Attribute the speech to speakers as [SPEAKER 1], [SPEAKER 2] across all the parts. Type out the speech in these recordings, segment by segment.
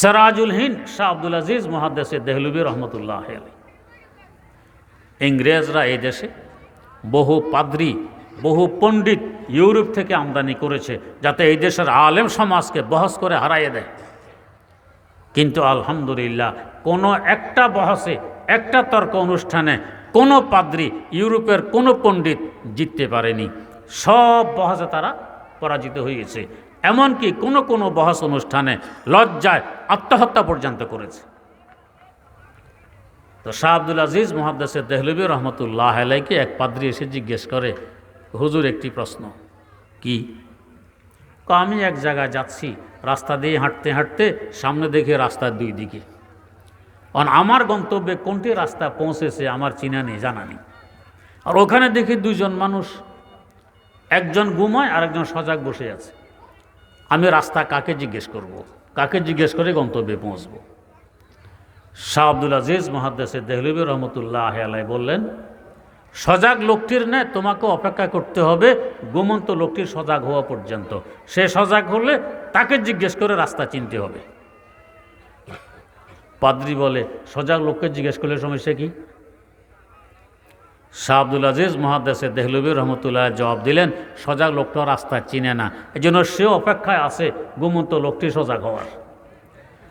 [SPEAKER 1] সিরাজুল হিন্দ শাহ আব্দুল আজিজ মুহাদ্দিস দেহলভী রহমতুল্লাহ আলাইহি। ইংরেজরা এই দেশে বহু পাদ্রী, বহু পণ্ডিত ইউরোপ থেকে আমদানি করেছে যাতে এই দেশের আলেম সমাজকে বহস করে হারাইয়ে দেয়। কিন্তু আলহামদুলিল্লাহ কোনো একটা বহসে, একটা তর্ক অনুষ্ঠানে কোনো পাদ্রী, ইউরোপের কোনো পণ্ডিত জিততে পারেনি। সব বহসে তারা পরাজিত হয়েছে। এমনকি কোনো কোনো বহস অনুষ্ঠানে লজ্জায় আত্মহত্যা পর্যন্ত করেছে। তো শাহ আব্দুল আজিজ মুহাদ্দিস দেহলভী রহমতুল্লাহ আলাইকে এক পাদ্রী এসে জিজ্ঞেস করে, হুজুর একটি প্রশ্ন। কি? আমি এক জায়গায় যাচ্ছি, রাস্তা দিয়ে হাঁটতে হাঁটতে সামনে দেখে রাস্তার দুই দিকে, আমার গন্তব্যে কোনটি রাস্তা পৌঁছেছে আমার চিনা নেই, জানা নেই। আর ওখানে দেখি দুইজন মানুষ, একজন ঘুমায় আর একজন সজাগ বসে আছে। আমি রাস্তা কাকে জিজ্ঞেস করব? কাকে জিজ্ঞেস করে গন্তব্যে পৌঁছব? শাহ আব্দুল আজিজ মুহাদ্দিস দেহলভী রহমতুল্লাহ আলাইহি বললেন, সজাগ লোকটির ন্যায় তোমাকে অপেক্ষা করতে হবে ঘুমন্ত লোকটির সজাগ হওয়া পর্যন্ত। সে সজাগ হলে তাকে জিজ্ঞেস করে রাস্তা চিনতে হবে। পাদ্রী বলে, সজাগ লোককে জিজ্ঞেস করলে সমস্যা কি? শাহ আব্দুল আজিজ মুহাদ্দিস দেহলভী রহমতুল্লাহ জবাব দিলেন, সজাগ লোকটা রাস্তা চিনে না, এই জন্য সেও অপেক্ষায় আছে ঘুমন্ত লোকটি সজাগ হওয়ার।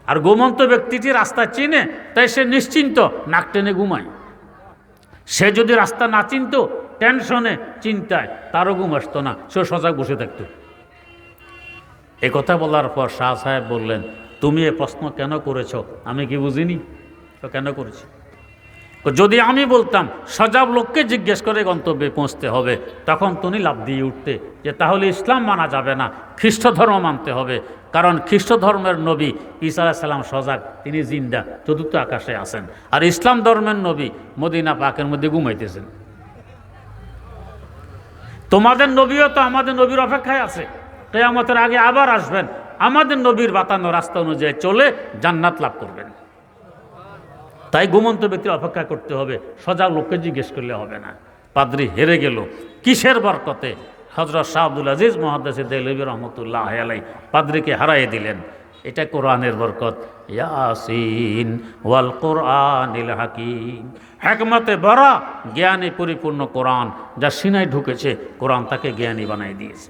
[SPEAKER 1] আর ঘুমন্ত ব্যক্তিটি রাস্তা চিনে, তাই সে নিশ্চিন্ত নাক টেনে ঘুমায়। সে যদি রাস্তা না চিনত, টেনশনে চিন্তায় তারও ঘুম আসতো না, সেও সজাগ বসে থাকত। এ কথা বলার পর শাহ সাহেব বললেন, তুমি এ প্রশ্ন কেন করেছ? আমি কি বুঝিনি? তো কেন করেছি? যদি আমি বলতাম সজাগ লোককে জিজ্ঞেস করে গন্তব্যে পৌঁছতে হবে, তখন তুমি লাফ দিয়ে উঠতে যে তাহলে ইসলাম মানা যাবে না, খ্রিস্ট ধর্ম মানতে হবে। কারণ খ্রিস্ট ধর্মের নবী ঈসা আলাইহিস সালাম সজাগ, তিনি জিন্দা, চতুর্থ আকাশে আছেন। আর ইসলাম ধর্মের নবী মদিনা পাকের মধ্যে ঘুমাইতেছেন। তোমাদের নবীও তো আমাদের নবীর অপেক্ষায় আছে, কিয়ামতের আগে আবার আসবেন, আমাদের নবীর বাতানো রাস্তা অনুযায়ী চলে জান্নাত লাভ করবেন। তাই ঘুমন্ত ব্যক্তির অপেক্ষা করতে হবে, সজাগ লোককে জিজ্ঞেস করলে হবে না। পাদ্রী হেরে গেল। কিসের বরকতে? হযরত শাহ আব্দুল আজিজ মুহাদ্দিস দেহলভী রহমতুল্লাহ আলাইহি পাদ্রীকে হারাইয়ে দিলেন। এটা কোরআনের বরকত। ইয়াসিন ওয়াল কোরআনিল হাকিম, হিকমতে ভরা জ্ঞানে পরিপূর্ণ কোরআন, যা সিনায় ঢুকেছে, কোরআন তাকে জ্ঞানী বানাই দিয়েছে।